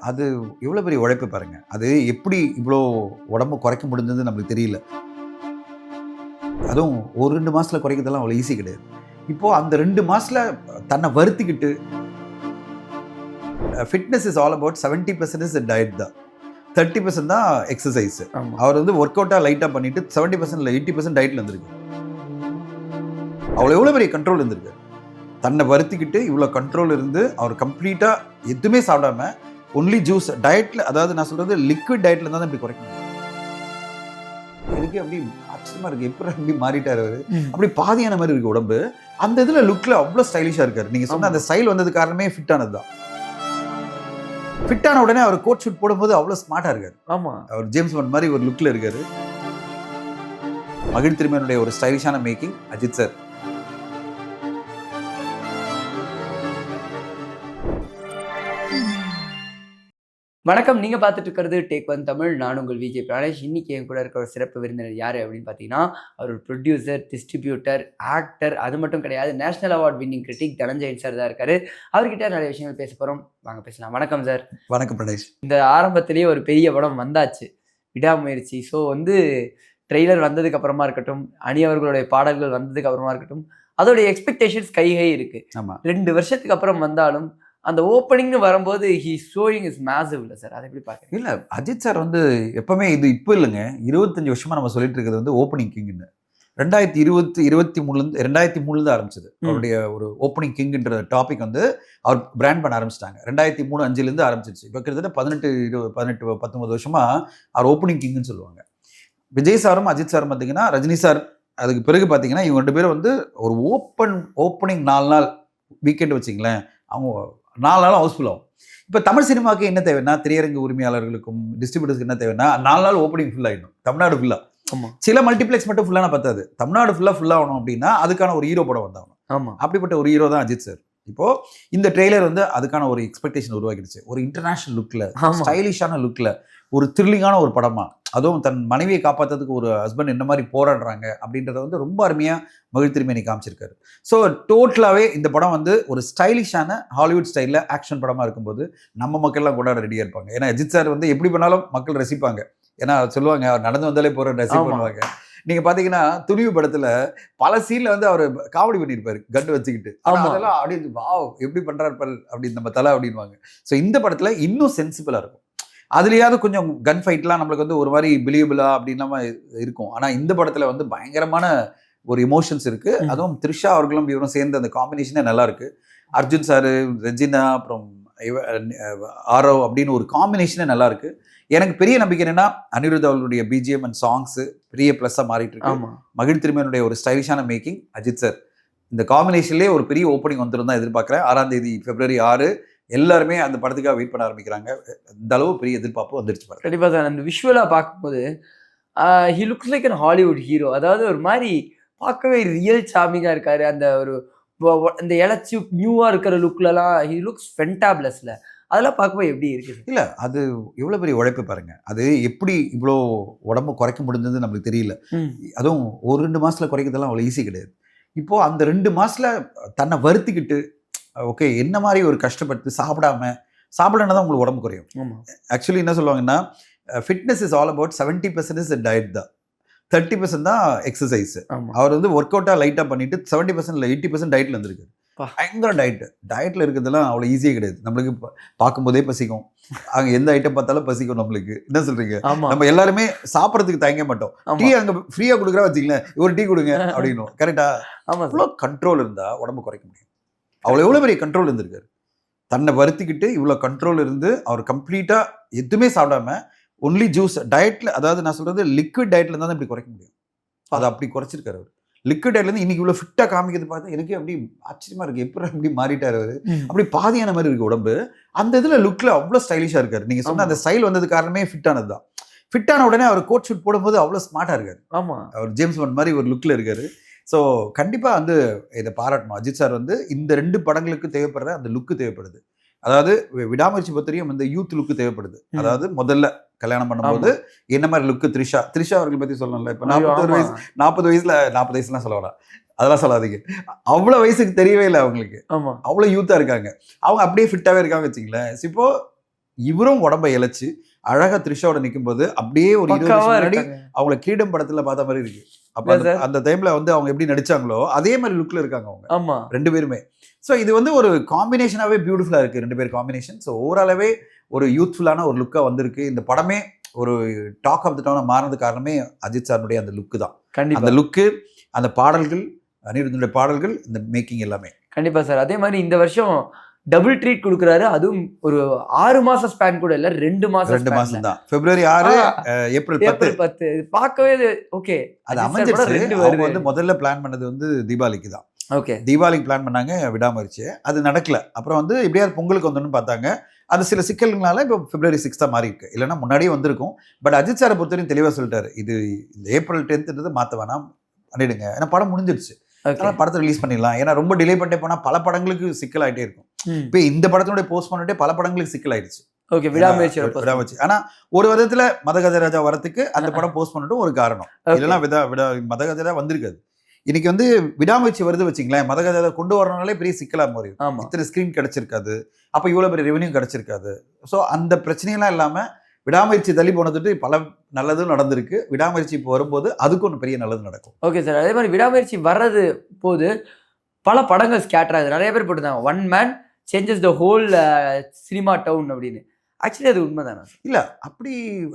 அது எவ்வளோ பெரிய உழைப்பு பாருங்க. அது எப்படி இவ்வளோ உடம்பு குறைக்க முடிஞ்சது நம்மளுக்கு தெரியல. அதுவும் ஒரு 2 மாசத்துல குறைக்கிறதெல்லாம் அவ்வளோ ஈஸி கிடையாது. இப்போ அந்த 2 மாசத்துல தன்னை வருத்திக்கிட்டு fitness is all about 70% is diet தான், 30% தான் எக்ஸசைஸ். அவர் வந்து ஒர்க் அவுட்டாக லைட்டாக பண்ணிட்டு 70% இல்லை 80% டயட்ல இருந்திருக்கு. அவ்வளோ எவ்வளோ பெரிய கண்ட்ரோல் இருந்திருக்கு. தன்னை வருத்திக்கிட்டு இவ்வளோ கண்ட்ரோல் இருந்து அவர் கம்ப்ளீட்டாக எதுவுமே சாப்பிடாம ஒன்லி ஜூஸ் டயட்ல, அதாவது நான் சொல்றது லிக்விட் டயட்ல தான் இப்படி குறைக்க முடியும். எனக்கு அப்படி ஆச்சரியமா இருக்கு, எப்படி அப்படி மாறிட்டாரு அவரு. அப்படி பாதியான மாதிரி இருக்கு உடம்பு. அந்த இதுல லுக்ல அவ்வளோ ஸ்டைலிஷா இருக்காரு. நீங்க சொன்ன அந்த ஸ்டைல் வந்தது காரணமே ஃபிட் ஆனது தான். ஃபிட் ஆன உடனே அவர் கோட் ஷூட் போடும்போது அவ்வளோ ஸ்மார்ட்டா இருக்காரு. ஆமா, அவர் ஜேம்ஸ் பாண்ட் மாதிரி ஒரு லுக்ல இருக்காரு. மகிழ் திருமேனுடைய ஒரு ஸ்டைலிஷான மேக்கிங் அஜித் சார். வணக்கம், நீங்க பார்த்துட்டு இருக்கிறது டேக் ஒன் தமிழ். நான் உங்கள் விஜய் பிராணேஷ். இன்னைக்கு என் கூட இருக்கிற ஒரு சிறப்பு விருந்தினர் யாரு அப்படின்னு பார்த்தீங்கன்னா, அவர் ஒரு ப்ரொடியூசர், டிஸ்ட்ரிபியூட்டர், ஆக்டர், அது மட்டும் கிடையாது, national award winning critic Dhananjayan sir தான் இருக்காரு. அவர்கிட்ட நிறைய விஷயங்கள் பேச போறோம், வாங்க பேசலாம். வணக்கம் சார். வணக்கம் பிரணேஷ். இந்த ஆரம்பத்திலேயே ஒரு பெரிய படம் வந்தாச்சு, விடாமுயற்சி. ஸோ வந்து ட்ரெய்லர் வந்ததுக்கு அப்புறமா இருக்கட்டும், அணி அவர்களுடைய பாடல்கள் வந்ததுக்கு அப்புறமா இருக்கட்டும், அதோடைய எக்ஸ்பெக்டேஷன்ஸ் கைகை இருக்கு. 2 வருஷத்துக்கு அப்புறம் வந்தாலும் அந்த ஓப்பனிங்னு வரும்போது ஹி ஷோயிங் இஸ் மேசிவ் இல்லை சார், அதை எப்படி பார்க்குறீங்க? இல்லை, அஜித் சார் வந்து எப்பவுமே இது இப்போ இல்லைங்க, 25 வருஷமா நம்ம சொல்லிட்டு இருக்கிறது வந்து ஓப்பனிங் கிங்னு. 2023 ஆரம்பிச்சது அவருடைய ஒரு ஓப்பனிங் கிங்ன்ற டாபிக் வந்து அவர் பிராண்ட் பண்ண ஆரம்பிச்சிட்டாங்க. 2003-05 ஆரம்பிச்சிருச்சு. இப்போ கிட்டத்தட்ட 19 வருஷமா அவர் ஓப்பனிங் கிங்னு சொல்லுவாங்க. விஜய் சாரும் அஜித் சாரும் பார்த்தீங்கன்னா, ரஜினி சார் அதுக்கு பிறகு பார்த்தீங்கன்னா, இவங்க 2 பேரும் வந்து ஒரு ஓப்பனிங் 4 நாள் வீக்கெண்ட் வச்சிங்களேன், அவங்க 4 நாளும் ஹவுஸ்ஃபுல் ஆகும். இப்போ தமிழ் சினிமாவுக்கு என்ன தேவைன்னா, திரையரங்கு உரிமையாளர்களுக்கும் டிஸ்ட்ரிபியூட்டர்ஸ்க்கு என்ன தேவைன்னா, 4 நாள் ஓப்பனிங் ஃபுல் ஆகிடும். தமிழ்நாடு ஃபுல்லாக, சில மல்டிப்ளெக்ஸ் மட்டும் ஃபுல்லான பத்தாது, தமிழ்நாடு ஃபுல் ஆகணும் அப்படின்னா அதுக்கான ஒரு ஹீரோ படம் வந்தாகணும். ஆமாம், அப்படிப்பட்ட ஒரு ஹீரோ தான் அஜித் சார். இப்போ இந்த ட்ரெய்லர் வந்து அதுக்கான ஒரு எக்ஸ்பெக்டேஷன் உருவாக்கிடுச்சு. ஒரு இன்டர்நேஷனல் லுக்ல, ஸ்டைலிஷான லுக்ல, ஒரு த்ரில்லிங்கான ஒரு படமா, அதுவும் தன் மனைவியை காப்பாற்றுறதுக்கு ஒரு ஹஸ்பண்ட் என்ன மாதிரி போராடுறாங்க அப்படின்றத வந்து ரொம்ப அருமையாக மகிழ் திருமேனி காமிச்சிருக்காரு. ஸோ டோட்டலாகவே இந்த படம் வந்து ஒரு ஸ்டைலிஷான ஹாலிவுட் ஸ்டைலில் ஆக்ஷன் படமாக இருக்கும்போது நம்ம மக்கள்லாம் கொண்டாட ரெடியாக இருப்பாங்க. ஏன்னா அஜித் சார் வந்து எப்படி பண்ணாலும் மக்கள் ரசிப்பாங்க. ஏன்னா சொல்லுவாங்க, அவர் நடந்து வந்தாலே போகிற ரசிப்பு பண்ணுவாங்க. நீங்கள் பார்த்தீங்கன்னா துணிவு படத்தில் பல சீனில் வந்து அவர் காமெடி பண்ணியிருப்பாரு, கண்டு வச்சுக்கிட்டு. அதெல்லாம் அப்படி வாவ் எப்படி பண்ணுறாரு அப்படி நம்ம தலை அப்படின்வாங்க. ஸோ இந்த படத்தில் இன்னும் சென்சிபிளாக இருக்கும். அதுலேயாவது கொஞ்சம் கன் ஃபைட்லாம் நம்மளுக்கு வந்து ஒரு மாதிரி பிலீவபிளா அப்படின்லாம இருக்கும். ஆனால் இந்த படத்தில் வந்து பயங்கரமான ஒரு எமோஷன்ஸ் இருக்கு. அதுவும் த்ரிஷா அவர்களும் இவரும் சேர்ந்து அந்த காம்பினேஷனே நல்லா இருக்கு. அர்ஜுன் சாரு, ரெஜினா, அப்புறம் ஆரவ் அப்படின்னு ஒரு காம்பினேஷனே நல்லா இருக்கு. எனக்கு பெரிய நம்பிக்கை என்னன்னா, அனிருத் அவர்களுடைய பிஜிஎம் அண்ட் சாங்ஸ் பெரிய பிளஸ்ஸா மாறிட்டு இருக்கு. மகிழ் திருமேனுடைய ஒரு ஸ்டைலிஷான மேக்கிங் அஜித் சார், இந்த காம்பினேஷன்லேயே ஒரு பெரிய ஓப்பனிங் வந்துடும் தான் எதிர்பார்க்குறேன். 6ஆம் தேதி February 6 எல்லாருமே அந்த படத்துக்காக வெயிட் பண்ண ஆரம்பிக்கிறாங்க. இந்த அளவு பெரிய எதிர்பார்ப்பு வந்துருச்சு பாருங்க. கண்டிப்பாக சார். அந்த விஷுவலாக பார்க்கும்போது he looks like an Hollywood hero. அதாவது ஒரு மாதிரி பார்க்கவே ரியல் சாமிங்காக இருக்காரு. அந்த ஒரு இந்த இலச்சி நியூவாக இருக்கிற லுக்லலாம் ஹி லுக்ஸ் ஃபென்டாபிளஸ்ல. அதெல்லாம் பார்க்கும்போது எப்படி இருக்குது? இல்லை, அது எவ்வளோ பெரிய உழைப்பு பாருங்க. அது எப்படி இவ்வளோ உடம்பு குறைக்க முடிஞ்சது நம்மளுக்கு தெரியல. அதுவும் ஒரு 2 மாசத்துல குறைக்கிறதெல்லாம் அவ்வளோ ஈஸி கிடையாது. இப்போ அந்த 2 மாசத்துல தன்னை வருத்திக்கிட்டு, ஓகே என்ன மாதிரி ஒரு கஷ்டப்பட்டு சாப்பிடலன்னா தான் உங்களுக்கு உடம்பு குறையும். ஆக்சுவலி என்ன சொல்லுவாங்கன்னா, fitness is all about 70% is diet தான், 30% தான் எக்ஸசைஸ். அவர் வந்து ஒர்க் அவுட்டாக லைட்டாக பண்ணிட்டு 70% இல்லை 80% டயட்ல இருந்திருக்கு. பயங்கர டயட்ல இருக்கிறதுலாம் அவ்வளோ ஈஸியே கிடையாது. நம்மளுக்கு பார்க்கும்போதே பசிக்கும், அங்கே எந்த ஐட்டம் பார்த்தாலும் பசிக்கும். நம்மளுக்கு என்ன சொல்றீங்க, நம்ம எல்லாருமே சாப்பிட்றதுக்கு தயங்க மாட்டோம். டீ அங்கே ஃப்ரீயாக கொடுக்குறா வச்சுங்களேன், ஒரு டீ கொடுங்க அப்படின்னு. கரெக்டா? அவ்வளோ கண்ட்ரோல் இருந்தால் உடம்பு குறைக்க முடியும். அவ்வளோ எவ்வளோ பெரிய கண்ட்ரோல் இருந்திருக்காரு. தன்னை வருத்திக்கிட்டு இவ்வளோ கண்ட்ரோல் இருந்து அவர் கம்ப்ளீட்டாக எதுவுமே சாப்பிடாம ஒன்லி ஜூஸ் டயட்ல, அதாவது நான் சொல்றது லிக்விட் டயட்ல இருந்தால் தான் இப்படி குறைக்க முடியும். அதை அப்படி குறைச்சிருக்காரு அவர். லிக்விட் டயட்லேருந்து இன்னைக்கு இவ்வளோ ஃபிட்டாக காமிக்கிறது பார்த்தா எனக்கு அப்படி ஆச்சரியமா இருக்கு, எப்படி அப்படி மாறிட்டார் அவர். அப்படி பாதியான மாதிரி இருக்கு உடம்பு. அந்த இதில் லுக்கில் அவ்வளோ ஸ்டைலிஷாக இருக்காரு. நீங்கள் சொன்ன அந்த ஸ்டைல் வந்தது காரணமே ஃபிட் ஆனது தான். ஃபிட் ஆன உடனே அவர் கோட் ஷூட் போடும்போது அவ்வளோ ஸ்மார்ட்டாக இருக்காரு. ஆமாம், அவர் ஜேம்ஸ் பாண்ட் மாதிரி ஒரு லுக்கில் இருக்காரு. ஸோ கண்டிப்பாக வந்து இதை பாராட்டணும். அஜித் சார் வந்து இந்த 2 படங்களுக்கு தேவைப்படுற அந்த லுக்கு தேவைப்படுது. அதாவது விடாமுயற்சி பத்திரியும் இந்த யூத் லுக்கு தேவைப்படுது. அதாவது முதல்ல கல்யாணம் பண்ணும்போது என்ன மாதிரி லுக்கு த்ரிஷா அவர்கள் பற்றி சொல்லணும்ல. இப்போ 40 வயசுலாம் சொல்ல வேணாம், அதெல்லாம் சொல்லாதீங்க. அவ்வளோ வயசுக்கு தெரியவே இல்லை அவங்களுக்கு. அவ்வளோ யூத்தாக இருக்காங்க. அவங்க அப்படியே ஃபிட்டாகவே இருக்காங்க வச்சுங்களேன். இப்போ இவரும் உடம்பை இழைச்சு அழகா த்ரிஷாவோட நிக்கும்போது அப்படியே ஒரு 20 வருஷம் முன்னாடி அவங்கள கிரீடம் படத்துல பார்த்த மாதிரி இருக்கு. அப்ப அந்த டைம்ல வந்து அவங்க எப்படி நடிச்சாங்களோ அதே மாதிரி லுக்ல இருக்காங்க அவங்க. ஆமா, 2 பேருமே. ஸோ இது வந்து ஒரு காம்பினேஷனாவே பியூட்டிஃபுல்லா இருக்கு 2 பேர் காம்பினேஷன். ஸோ ஓவராலாவே ஒரு யூத்ஃபுல்லான ஒரு லுக்கா வந்திருக்கு. இந்த படமே ஒரு டாக் ஆஃப் த டவுனா மாறினது காரணமே அஜித் சாருடைய அந்த லுக்கு தான். கண்டிப்பா அந்த லுக்கு, அந்த பாடல்கள், அனிருத்தனுடைய பாடல்கள், இந்த மேக்கிங் எல்லாமே. கண்டிப்பா சார். அதே மாதிரி இந்த வருஷம் டபுள் ட்ரீட் கொடுக்குறாரு. அதுவும் ஒரு 6 மாசம் ஸ்பேன் கூட இல்ல, 2 மாசம் தான். பிப்ரவரி 6, ஏப்ரல் 10. பார்க்கவே ஓகே. அது அமைஞ்சிருச்சு. அவங்க வந்து முதல்ல பிளான் பண்ணது வந்து தீபாவளிக்கு தான். ஓகே, தீபாவளிக்கு பிளான் பண்ணாங்க, விடாமரிச்சு. அது நடக்கல. அப்புறம் வந்து எப்படியாவது பொங்கலுக்கு வந்துன்னு பார்த்தாங்க. அது சில சிக்கல்களால இப்போ பிப்ரவரி 6 தான் மாறி இருக்கு. இல்லைன்னா முன்னாடியே வந்திருக்கும். பட் அஜித் சாரை பொறுத்தவரைக்கும் தெளிவாக சொல்லிட்டாரு, இது இந்த ஏப்ரல் 10ன்றது மாற்ற வேணாம், பண்ணிடுங்க. ஏன்னா படம் முடிஞ்சிருச்சு, அதனால படத்தை ரிலீஸ் பண்ணிடலாம். ஏன்னா ரொம்ப டிலே பண்ணிட்டே போனால் பல படங்களுக்கு சிக்கல் ஆகிட்டே இருக்கும். இப்போ இந்த படத்தினுடைய போஸ்ட் பண்ணிட்டே பல படங்களுக்கு சிக்கல் ஆயிடுச்சு. ஓகே, விடாமுயற்சி. ஆனா ஒரு விதத்துல மதகஜராஜா வரத்துக்கு அந்த படம் போஸ்ட் பண்ணிட்டும் ஒரு காரணம். இல்லைன்னா மதகஜரா வந்திருக்காது. இன்னைக்கு வந்து விடாமுயற்சி வருது வச்சுங்களேன், மதகஜராஜா கொண்டு வரனாலே பெரிய சிக்கலா மாறி இத்தனை ஸ்கிரீன் கிடைச்சிருக்காது, அப்ப இவ்வளவு பெரிய ரெவன்யூ கிடைச்சிருக்காது. ஸோ அந்த பிரச்சனையெல்லாம் இல்லாம விடாமுயற்சி தள்ளி போனதுட்டு பல நல்லதும் நடந்திருக்கு. விடாமுயற்சி இப்போ வரும்போது அதுக்கு ஒன்று பெரிய நல்லது நடக்கும். Okay sir. அதே மாதிரி விடாமுயற்சி வர்றது போது பல படங்கள் ஸ்கேட்டர் ஆகுது. நிறைய பேர் போட்டுருந்தாங்க, one man changes the whole cinema town அப்படின்னு. ஆக்சுவலி அது உண்மைதானா? இல்ல, அப்படி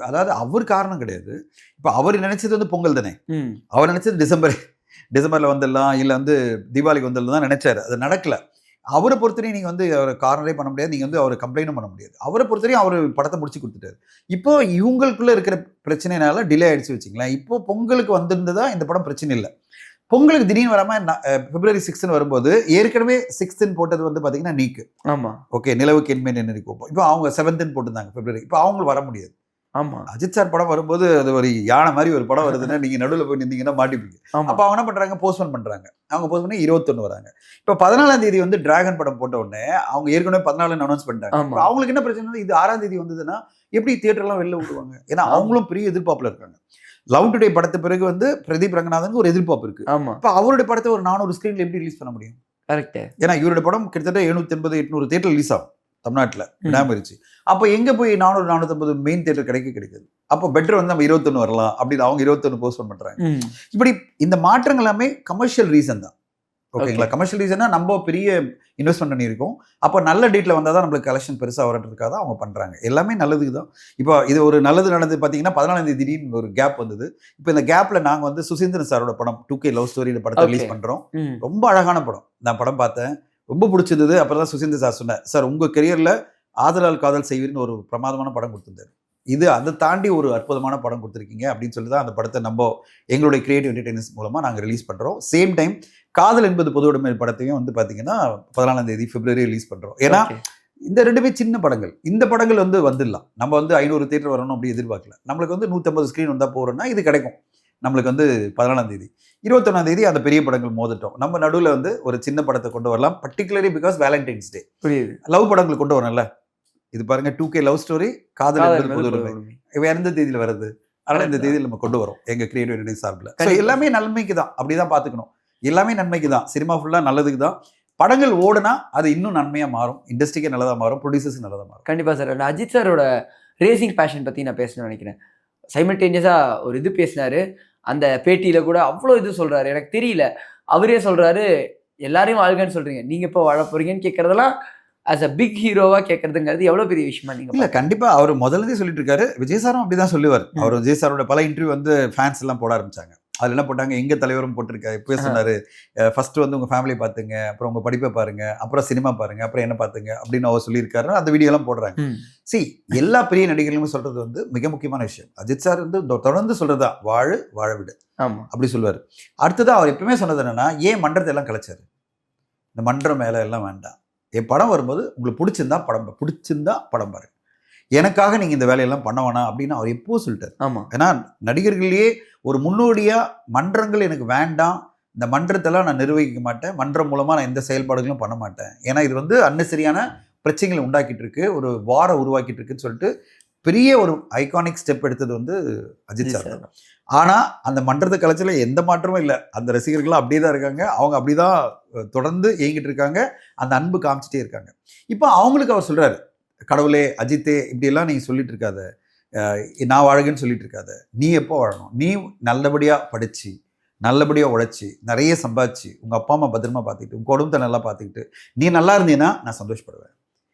அதாவது அவர் காரணம் கிடையாது. இப்போ அவர் நினைச்சது வந்து பொங்கல் தானே. அவர் நினைச்சது டிசம்பர்ல வந்துடலாம், இல்லை வந்து தீபாவளிக்கு வந்துடலாம் தான் நினைச்சாரு. அது நடக்கல. அவரை பொறுத்தவரையும் நீங்கள் வந்து அவரை கார்னரே பண்ண முடியாது, நீங்கள் வந்து அவரை கம்ப்ளைண்டும் பண்ண முடியாது. அவரை பொறுத்தவரையும் அவர் படத்தை முடிச்சு கொடுத்துட்டாரு. இப்போ இவங்களுக்குள்ள இருக்கிற பிரச்சனைனால டிலே ஆயிடுச்சு வச்சுங்களேன். இப்போ பொங்கலுக்கு வந்திருந்ததா இந்த படம் பிரச்சனை இல்லை. பொங்கலுக்கு திடீர்னு வராமல் பிப்ரவரி 6 வரும்போது ஏற்கனவே 6 போட்டது வந்து பார்த்தீங்கன்னா நீக்கு. ஆமாம், ஓகே, நிலவுக்கு என்மேன் என்ன இருக்கும். இப்போ அவங்க 7 போட்டிருந்தாங்க பிப்ரவரி. இப்போ அவங்க வர முடியாது. ஆமாம், அஜித் சார் படம் வரும்போது அது ஒரு யானை மாதிரி ஒரு படம் வருதுன்னா நீங்கள் நடுவில் போய் நின்றீங்கன்னா மாட்டிப்பீங்க. அப்போ அவங்க என்ன பண்ணுறாங்க, போஸ்ட்போன் பண்ணுறாங்க. அவங்க போஸ்ட் பண்ணி 21 வராங்க. இப்போ 14ஆம் தேதி வந்து டிராகன் படம் போட்ட உடனே அவங்க ஏற்கனவே 14 அனௌன்ஸ் பண்ணிட்டாங்க. அவங்களுக்கு என்ன பிரச்சனை, இது 6ஆம் தேதி வந்ததுன்னா எப்படி தியேட்டர்லாம் வெளில விடுவாங்க? ஏன்னா அவங்களும் பெரிய எதிர்பார்ப்பில் இருக்காங்க. லவ் டுடே படத்து பிறகு வந்து பிரதீப் ரங்கநாதனுக்கு ஒரு எதிர்பார்ப்பு இருக்கு. இப்போ அவருடைய படத்தை ஒரு 400 ஸ்கிரீன்ல எப்படி ரிலீஸ் பண்ண முடியும்? கரெக்ட். ஏன்னா இவருடைய படம் கிட்டத்தட்ட 780-800 தியேட்டர் ரிலீஸ் ஆகும் தமிழ்நாட்டில் விடாமரிச்சு. அப்போ எங்க போய் 400-450 மெயின் தியேட்டர் கிடைக்காது. அப்போ பெட்டர் வந்து நம்ம 21 வரலாம் அப்படின்னு அவங்க 21 போஸ்ட் பண்றாங்க. இப்படி இந்த மாற்றங்கள் எல்லாமே கமர்ஷியல் ரீசன் தான். ஓகேங்களா? கமர்ஷியல் ரீசனா நம்ம பெரிய இன்வெஸ்ட்மெண்ட் பண்ணியிருக்கோம். அப்போ நல்ல டேட்டில் வந்தால் தான் நம்மளுக்கு கலெக்ஷன் பெருசாக வரதுக்காக தான் அவங்க பண்ணுறாங்க. எல்லாமே நல்லதுக்கு தான். இப்போ இது ஒரு நல்லது நடந்தது பார்த்தீங்கன்னா 14ஆம் தேதி திடீர்னு ஒரு கேப் வந்தது. இப்போ இந்த கேப்பில் நாங்கள் வந்து சுசீந்திரன் சாரோட படம் 2K லவ் ஸ்டோரி படத்தை ரிலீஸ் பண்ணுறோம். ரொம்ப அழகான படம். நான் படம் பார்த்தேன், ரொம்ப பிடிச்சிருந்தது. அப்புறம் தான் சுசீந்திரன் சார் சொன்னேன், சார் உங்கள் கெரியரில் ஆதலால் காதல் செய்வீர்னு ஒரு பிரமாதமான படம் கொடுத்துருந்தாரு. இது அதை தாண்டி ஒரு அற்புதமான படம் கொடுத்துருக்கீங்க அப்படின்னு சொல்லி தான் அந்த படத்தை நம்ம எங்களுடைய கிரியேட்டிவ் என்டர்டெயின்மென்ட்ஸ் மூலமாக நாங்கள் ரிலீஸ் பண்ணுறோம். சேம் டைம் காதல் என்பது பொதுவுடைமை படத்தையும் வந்து பார்த்தீங்கன்னா 14ஆம் தேதி பிப்ரவரி ரிலீஸ் பண்ணுறோம். ஏன்னா இந்த 2 சின்ன படங்கள். இந்த படங்கள் வந்து வந்துடலாம். நம்ம வந்து 500 தியேட்டர் வரணும் அப்படி எதிர்பார்க்கல. நம்மளுக்கு வந்து 150 ஸ்க்ரீன் வந்தால் போகிறோன்னா இது கிடைக்கும். நம்மளுக்கு வந்து 14ஆம் தேதி 21ஆம் தேதி அந்த பெரிய படங்கள் மோதிட்டோம். நம்ம நடுவில் வந்து ஒரு சின்ன படத்தை கொண்டு வரலாம். பர்டிகுலர்லி பிகாஸ் வேலண்டைன்ஸ் டே. புரியுது. லவ் படங்கள் கொண்டு வரணும்ல. இது பாருங்க, 2K லவ் ஸ்டோரி, காதல் என்பது பொதுவுடைமை. எந்த தேதியில் வருது? அதனால இந்த தேதியில் நம்ம கொண்டு வரோம் எங்க கிரியேட்டிவ் என்டர்டெயின்மென்ட் சார்பில். ஸோ எல்லாமே நன்மைக்கு தான். அப்படிதான் பார்த்துக்கணும். எல்லாமே நன்மைக்கு தான். சினிமா ஃபுல்லாக நல்லதுக்கு தான். படங்கள் ஓடுனா அது இன்னும் நன்மையாக மாறும். இண்டஸ்ட்ரிக்கே நல்லதாக மாறும். ப்ரொடியூசர்ஸ் நல்லதாக மாறும். கண்டிப்பாக சார். அஜித் சாரோட ரேசிங் பேஷன் பற்றி நான் பேசணும்னு நினைக்கிறேன். சைமல்டேனியஸாக ஒரு இது பேசினாரு. அந்த பேட்டியில் கூட அவ்வளோ இது சொல்கிறாரு. எனக்கு தெரியல, அவரே சொல்கிறாரு எல்லாரையும் வாழ்கன்னு சொல்கிறீங்க, நீங்கள் இப்போ வாழ போகிறீங்கன்னு கேட்குறதெல்லாம் ஆஸ் அ பிக் ஹீரோவா கேட்கறதுங்கிறது எவ்வளவு பெரிய விஷயமா? நீங்க இல்ல, கண்டிப்பா அவர் முதல்ல சொல்லிட்டு இருக்காரு. விஜய் சாரும் அப்படிதான் சொல்லுவார். அவர் விஜய் சாரோட பல இன்டர்வியூ வந்து ஃபேன்ஸ் எல்லாம் போட ஆரம்பிச்சாங்க. அதுல என்ன போட்டாங்க, எங்க தலைவரும் போட்டிருக்காரு. இப்போ சொன்னாரு, ஃபர்ஸ்ட் வந்து உங்க ஃபேமிலி பாத்துங்க, அப்புறம் உங்க படிப்பை பாருங்க, அப்புறம் சினிமா பாருங்க, அப்புறம் என்ன பாத்துங்க அப்படின்னு அவர் சொல்லியிருக்காரு. அந்த வீடியோ எல்லாம் போடுறாங்க. எல்லா பெரிய நடிகர்களுமே சொல்றது வந்து மிக முக்கியமான விஷயம். அஜித் சார் வந்து தொடர்ந்து சொல்றதா, வாழ விடு அப்படி சொல்லுவாரு. அடுத்ததான் அவர் எப்பவுமே சொன்னது என்னன்னா, ஏன் மன்றத்தை எல்லாம் கலைச்சாரு? இந்த மன்றம் மேல எல்லாம் வேண்டாம். என் படம் வரும்போது உங்களுக்கு பிடிச்சிருந்தா படம் பாருங்க, எனக்காக நீங்கள் இந்த வேலையெல்லாம் பண்ண வேணாம் அப்படின்னு அவர் எப்போ சொல்லிட்டார். ஆமாம். ஏன்னா நடிகர்களையே ஒரு முன்னோடியாக மன்றங்கள் எனக்கு வேண்டாம், இந்த மன்றத்தெல்லாம் நான் நிர்வகிக்க மாட்டேன், மன்றம் மூலமாக நான் எந்த செயல்பாடுகளும் பண்ண மாட்டேன், ஏன்னா இது வந்து அன்னெசரியான பிரச்சனைகளை உண்டாக்கிட்டு இருக்கு, ஒரு வாரை உருவாக்கிட்டு இருக்குன்னு சொல்லிட்டு பெரிய ஒரு ஐகானிக் ஸ்டெப் எடுத்தது வந்து அஜித் சார் தான். ஆனால் அந்த மன்றத்தை கலைச்சல எந்த மாற்றமும் இல்லை. அந்த ரசிகர்கள்லாம் அப்படியே தான் இருக்காங்க. அவங்க அப்படி தான் தொடர்ந்து இயங்கிட்டு இருக்காங்க. அந்த அன்பு காமிச்சிட்டே இருக்காங்க. இப்போ அவங்களுக்கு அவர் சொல்கிறாரு, கடவுளே அஜித்தே இப்படியெல்லாம் நீ சொல்லிட்டு இருக்காத, நான் வாழகன்னு சொல்லிட்டு இருக்காத, நீ எப்போ வாழணும், நீ நல்லபடியாக படித்து நல்லபடியாக உழைச்சி நிறைய சம்பாதிச்சு உங்கள் அப்பா அம்மா பத்திரமா பார்த்துக்கிட்டு உங்கள் குடும்பத்தை நல்லா பார்த்துக்கிட்டு நீ நல்லா இருந்தீன்னா நான் சந்தோஷப்படுவேன்.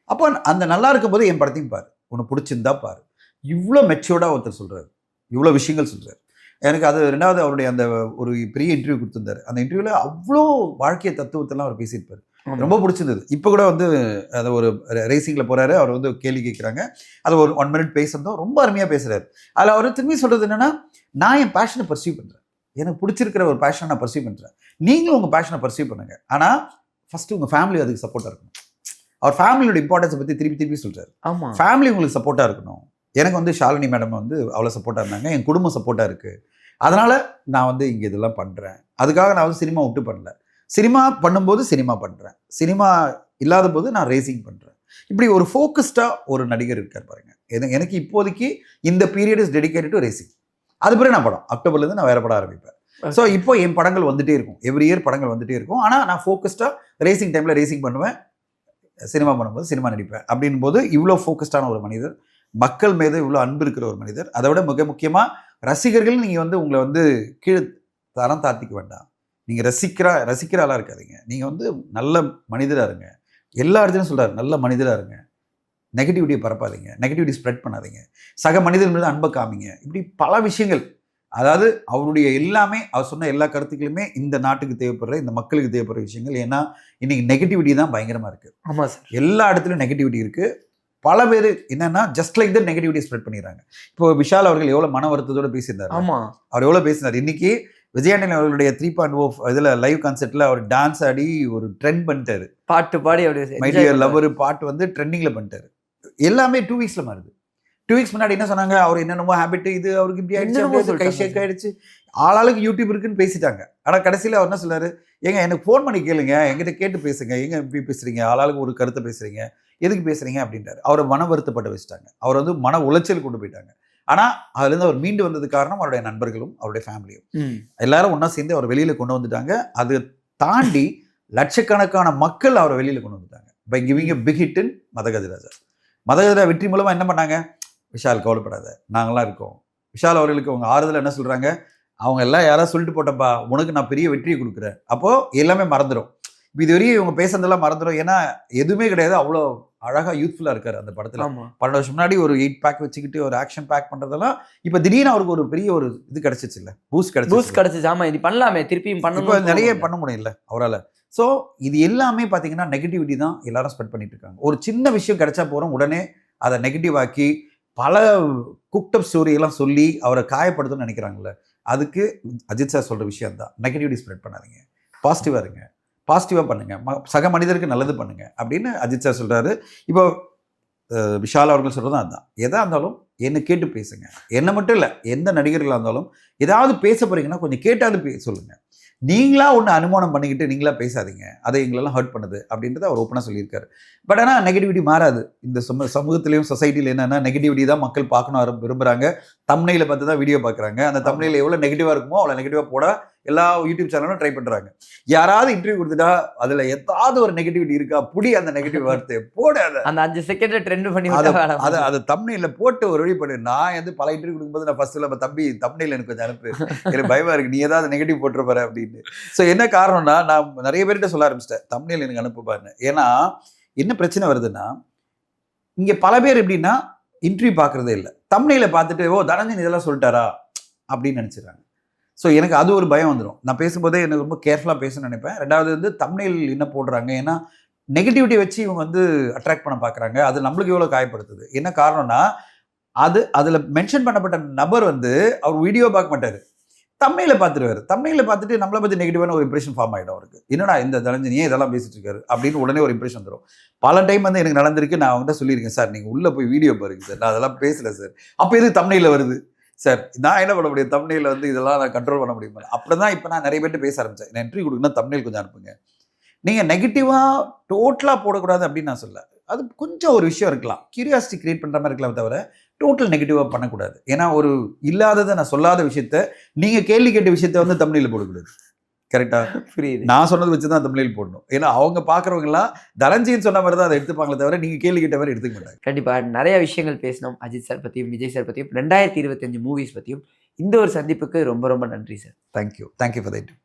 அப்போ அந்த நல்லா இருக்கும்போது என் படத்தையும் பாரு, உனக்கு பிடிச்சிருந்தா பாரு. இவ்வளோ மெச்சூர்டாக ஒருத்தர் சொல்கிறார், இவ்வளோ விஷயங்கள் சொல்கிறார். எனக்கு அது ரெண்டாவது அவருடைய அந்த ஒரு பெரிய இன்டர்வியூ கொடுத்துருந்தாரு. அந்த இன்டர்வியூவில் அவ்வளோ வாழ்க்கைய தத்துவத்தெல்லாம் அவர் பேசியிருப்பார், ரொம்ப பிடிச்சிருந்தது. இப்போ கூட வந்து அதை ஒரு ரேசிங்கில் போகிறாரு, அவர் வந்து கேள்வி கேட்குறாங்க, அதை ஒரு 1 minute பேசுகிறதும் ரொம்ப அருமையாக பேசுகிறாரு. அதில் அவர் திரும்பி சொல்கிறது என்னென்னா, நான் என் பேஷனை பர்சீவ் பண்ணுறேன், எனக்கு பிடிச்சிருக்கிற ஒரு பேஷனை நான் பர்சீவ் பண்ணுறேன், நீங்களும் உங்கள் பேஷனை பர்சீவ் பண்ணுங்கள், ஆனால் ஃபஸ்ட்டு உங்கள் ஃபேமிலி அதுக்கு சப்போர்ட்டாக இருக்கணும். அவர் ஃபேமிலியோட இம்பார்ட்டன்ஸை பற்றி திருப்பி சொல்கிறார். ஆமாம், ஃபேமிலி உங்களுக்கு சப்போர்ட்டாக இருக்கணும். எனக்கு வந்து ஷாலினி மேடம் வந்து அவ்வளோ சப்போர்ட்டாக இருந்தாங்க, என் குடும்பம் சப்போர்ட்டாக இருக்குது, அதனால் நான் வந்து இங்கே இதெல்லாம் பண்ணுறேன். அதுக்காக நான் வந்து சினிமா விட்டு பண்ணல, சினிமா பண்ணும்போது சினிமா பண்ணுறேன், சினிமா இல்லாத போது நான் ரேசிங் பண்ணுறேன். இப்படி ஒரு ஃபோக்கஸ்டாக ஒரு நடிகர் இருக்கார் பாருங்க. எனக்கு இப்போதைக்கு இந்த period is dedicated to racing. அது பிறகு நான் படம் அக்டோபர்லேருந்து நான் வேறு படம் ஆரம்பிப்பேன். ஸோ இப்போ என் படங்கள் வந்துகிட்டே இருக்கும், எவ்ரி இயர் படங்கள் வந்துகிட்டே இருக்கும். ஆனால் நான் ஃபோக்கஸ்டாக ரேசிங் டைமில் ரேசிங் பண்ணுவேன், சினிமா பண்ணும்போது சினிமா நடிப்பேன். அப்படின் போது இவ்வளோ ஃபோக்கஸ்டான ஒரு மனிதர், மக்கள் மீது இவ்வளோ அன்பு இருக்கிற ஒரு மனிதர். அதை விட மிக முக்கியமாக ரசிகர்கள், நீங்கள் வந்து உங்களை வந்து கீழே தரம் தாழ்த்திக்க வேண்டாம். நீங்கள் ரசிக்கிற ஆளாக இருக்காதீங்க, நீங்கள் வந்து நல்ல மனிதராக இருங்க. எல்லா இடத்துலையும் சொல்கிறார், நல்ல மனிதராக இருங்க, நெகட்டிவிட்டியை பரப்பாதீங்க, நெகட்டிவிட்டி ஸ்ப்ரெட் பண்ணாதீங்க, சக மனிதர்கள் மீது அன்பை காமிங்க. இப்படி பல விஷயங்கள், அதாவது அவருடைய எல்லாமே, அவர் சொன்ன எல்லா கருத்துக்களுமே இந்த நாட்டுக்கு தேவைப்படுற, இந்த மக்களுக்கு தேவைப்படுற விஷயங்கள். ஏன்னா இன்னைக்கு நெகட்டிவிட்டி தான் பயங்கரமாக இருக்குது. ஆமாம் சார், எல்லா இடத்துலையும் நெகட்டிவிட்டி இருக்குது. பல பேர் என்னன்னா just like that negativity spread பண்ணிடுறாங்க. இப்போ விஷால் அவர்கள் எவ்வளோ மன வருத்தத்தோடு பேசியிருந்தார். ஆமாம், அவர் எவ்வளோ பேசினார். இன்னைக்கு விஜயாண்டனி அவர்களுடைய 3.0 இதில் லைவ் கான்சர்ட்டில் அவர் டான்ஸ் ஆடி ஒரு ட்ரெண்ட் பண்ணிட்டாரு, பாட்டு பாடி. அப்படியே மை டியர் லவர் பாட்டு வந்து ட்ரெண்டிங்கில் பண்ணிட்டாரு. எல்லாமே 2 வீக்ஸில் மாறுது. 2 வீக்ஸ் முன்னாடி என்ன சொன்னாங்க, அவர் என்னென்னமோ ஹேபிட், இது அவருக்கு இப்படி ஆயிடுச்சு, கை ஷேக் ஆயிடுச்சு, ஆளாளுக்கு யூடியூப் இருக்குன்னு பேசிட்டாங்க. ஆனால் கடைசியில் அவர் என்ன சொன்னார், ஏங்க எனக்கு ஃபோன் பண்ணி கேளுங்க, எங்கிட்ட கேட்டு பேசுங்க, எங்க இப்படி பேசுறீங்க, ஆளாளுக்கு ஒரு கருத்தை பேசுறீங்க, எதுக்கு பேசுறீங்க அப்படின்றாரு. அவரை மன வருத்தப்பட்டு வச்சுட்டாங்க, அவர் வந்து மன உளைச்சல் கொண்டு போயிட்டாங்க. ஆனால் அதுலேருந்து அவர் மீண்டு வந்தது காரணம் அவருடைய நண்பர்களும் அவருடைய ஃபேமிலியும் எல்லாரும் ஒன்றா சேர்ந்து அவர் வெளியில் கொண்டு வந்துட்டாங்க. அது தாண்டி லட்சக்கணக்கான மக்கள் அவரை வெளியில் கொண்டு வந்துட்டாங்க by giving a big hit in Madhagajaraja. மதகஜரா வெற்றி மூலமாக என்ன பண்ணாங்க, விஷால் கவலைப்படாத, நாங்களாம் இருக்கோம். விஷால் அவர்களுக்கு அவங்க ஆறுதல் என்ன சொல்கிறாங்க, அவங்க எல்லாம் யாராவது சொல்லிட்டு போட்டப்பா, உனக்கு நான் பெரிய வெற்றியை கொடுக்குறேன், அப்போது எல்லாமே மறந்துடும். இப்போ இது வரையும் இவங்க பேசுறதெல்லாம் மறந்துடும், ஏன்னா எதுவுமே கிடையாது. அவ்வளோ அழகாக யூத்ஃபுல்லாக இருக்கார் அந்த படத்தில். 12 வருஷம் முன்னாடி ஒரு 8 பேக் வச்சுக்கிட்டு ஒரு ஆக்ஷன் பேக் பண்ணுறதெல்லாம் இப்போ திடீர்னு அவருக்கு ஒரு பெரிய ஒரு இது கிடச்சிச்சு, இல்லை பூஸ்ட் கிடச்சிச்சு. ஆமாம், இது பண்ணலாமே, திருப்பியும் இப்போ நிறைய பண்ண முடியல அவரால். ஸோ இது எல்லாமே பார்த்தீங்கன்னா நெகட்டிவிட்டி தான் எல்லாரும் ஸ்ப்ரெட் பண்ணிட்டு இருக்காங்க. ஒரு சின்ன விஷயம் கிடைச்சா போகிறோம், உடனே அதை நெகட்டிவ் ஆக்கி பல குக்டப் ஸ்டோரியெல்லாம் சொல்லி அவரை காயப்படுத்தணும்னு நினைக்கிறாங்கல்ல. அதுக்கு அஜித் சார் சொல்கிற விஷயம் தான், நெகட்டிவிட்டி ஸ்ப்ரெட் பண்ணாதீங்க, பாசிட்டிவாக இருங்க, பாசிட்டிவாக பண்ணுங்கள், சக மனிதருக்கு நல்லது பண்ணுங்கள் அப்படின்னு அஜித் சார் சொல்கிறாரு. இப்போ விஷால் அவர்கள் சொல்கிறதும் அதுதான், எதாக இருந்தாலும் என்னை கேட்டு பேசுங்க. என்னை மட்டும் இல்லை, எந்த நடிகர்களாக இருந்தாலும் ஏதாவது பேச போகிறீங்கன்னா கொஞ்சம் கேட்டாவது சொல்லுங்கள். நீங்களா ஒன்று அனுமானம் பண்ணிக்கிட்டு நீங்களா பேசாதீங்க, அதை எங்களெல்லாம் ஹர்ட் பண்ணுது அப்படின்றத அவர் ஓப்பனாக சொல்லியிருக்காரு. பட் ஆனால் நெகட்டிவிட்டி மாறாது. இந்த சமூகத்திலையும் சொசைட்டியில் என்னென்னா நெகட்டிவிட்டி தான் மக்கள் பார்க்கணும் விரும்புகிறாங்க. தம்ப்நெயிலை பார்த்து தான் வீடியோ பார்க்குறாங்க. அந்த தம்ப்நெயில் எவ்வளோ நெகட்டிவாக இருக்குமோ அவ்வளோ நெகட்டிவாக போட எல்லா யூடியூப் சேனலும் ட்ரை பண்ணுறாங்க. யாராவது இன்டர்வியூ கொடுத்துட்டா அதில் ஏதாவது ஒரு நெகட்டிவிட்டி இருக்கா, புடி அந்த நெகட்டிவ் வார்த்தையை போட, அதை அந்த 5 செகண்டில் ட்ரெண்ட் பண்ணி அதை தம்ப்நெயிலில் போட்டு ஒரு வழி பண்ணு. நான் வந்து பல இன்டர்வியூ கொடுக்கும்போது நான் ஃபர்ஸ்ட் நம்ம தம்பி தம்ப்நெயில் எனக்கு கொஞ்சம் அனுப்பு, எனக்கு பயமாக இருக்குது, நீ ஏதாவது நெகட்டிவ் போட்டுருப்பாரு அப்படின்னு. ஸோ என்ன காரணம்னா, நான் நிறைய பேர்கிட்ட சொல்ல ஆரம்பிச்சிட்டேன் தம்ப்நெயில் எனக்கு அனுப்புப்பாருன்னு. ஏன்னா என்ன பிரச்சனை வருதுன்னா, இங்கே பல பேர் எப்படின்னா இன்டர்வியூ பார்க்குறதே இல்லை, தம்ப்நெயிலை பார்த்துட்டு ஓ தனஞ்சன் இதெல்லாம் சொல்லிட்டாரா அப்படின்னு நினச்சிடுறாங்க. ஸோ எனக்கு அது ஒரு பயம் வந்துடும். நான் பேசும்போதே எனக்கு ரொம்ப கேர்ஃபுல்லாக பேசணும்னு நினைப்பேன். ரெண்டாவது வந்து தம்ப்நெயில் என்ன போடுறாங்க, ஏன்னா நெகட்டிவிட்டி வச்சு இவங்க வந்து அட்ராக்ட் பண்ண பார்க்குறாங்க. அது நம்மளுக்கு எவ்வளோ காயப்படுத்துது. என்ன காரணம்னா, அதில் மென்ஷன் பண்ணப்பட்ட நபர் வந்து அவர் வீடியோ பார்க்க மாட்டார், தம்ப்நெயிலை பார்த்துருவாரு. தம்ப்நெயிலை பார்த்துட்டு நம்மளை பற்றி நெகட்டிவான ஒரு இம்ப்ரெஷன் ஃபார்ம் ஆகிடும் அவருக்கு. என்னடா இந்த தனஞ்சனியே இதெல்லாம் பேசிட்டு இருக்காரு அப்படின்னு உடனே ஒரு இம்ப்ரெஷன் வந்துடும். பல டைம் வந்து எனக்கு நடந்திருக்கு. நான் அவங்ககிட்ட சொல்லியிருக்கேன், சார் நீங்கள் உள்ளே போய் வீடியோ பாருங்க சார், நான் அதெல்லாம் பேசலை சார். அப்போ எது தம்ப்நெயிலில் வருது சார், நான் என்ன பண்ண முடியும், தம்ப்நெயிலில் வந்து இதெல்லாம் நான் கண்ட்ரோல் பண்ண முடியுமா? அப்படி தான் இப்போ நான் நிறைய பேர்ட்டு பேச ஆரம்பித்தேன். நான் இன்டர்வியூ கொடுக்குன்னா தம்ப்நெயில் கொஞ்சம் அனுப்புங்க. நீங்கள் நெகட்டிவாக டோட்டலாக போடக்கூடாது அப்படின்னு நான் சொல்ல, அது கொஞ்சம் ஒரு விஷயம் இருக்கலாம், கியூரியாசிட்டி கிரியேட் பண்ணுற மாதிரி இருக்கலாம், தவிர டோட்டல் நெகட்டிவாக பண்ணக்கூடாது. ஏன்னா ஒரு இல்லாததை நான் சொல்லாத விஷயத்த நீங்கள் கேள்வி கேட்ட விஷயத்த வந்து தம்ப்நெயிலில் போடக்கூடாது. கரெக்டா? புரியுது. நான் சொன்னது வச்சு தான் தமிழில் போடணும். ஏன்னா அவங்க பார்க்குறவங்க எல்லாம் தரஞ்சின்னு சொன்ன மாதிரி தான் அதை எடுத்துப்பாங்களே தவிர நீங்க கேள்வி கேட்ட மாதிரி எடுத்துக்க மாட்டாங்க. கண்டிப்பா நிறைய விஷயங்கள் பேசணும் அஜித் சார் பத்தியும், விஜய் சார் பத்தியும், 2025 மூவிஸ் பத்தியும். இந்த ஒரு சந்திப்புக்கு ரொம்ப ரொம்ப நன்றி sir. Thank you for the interview.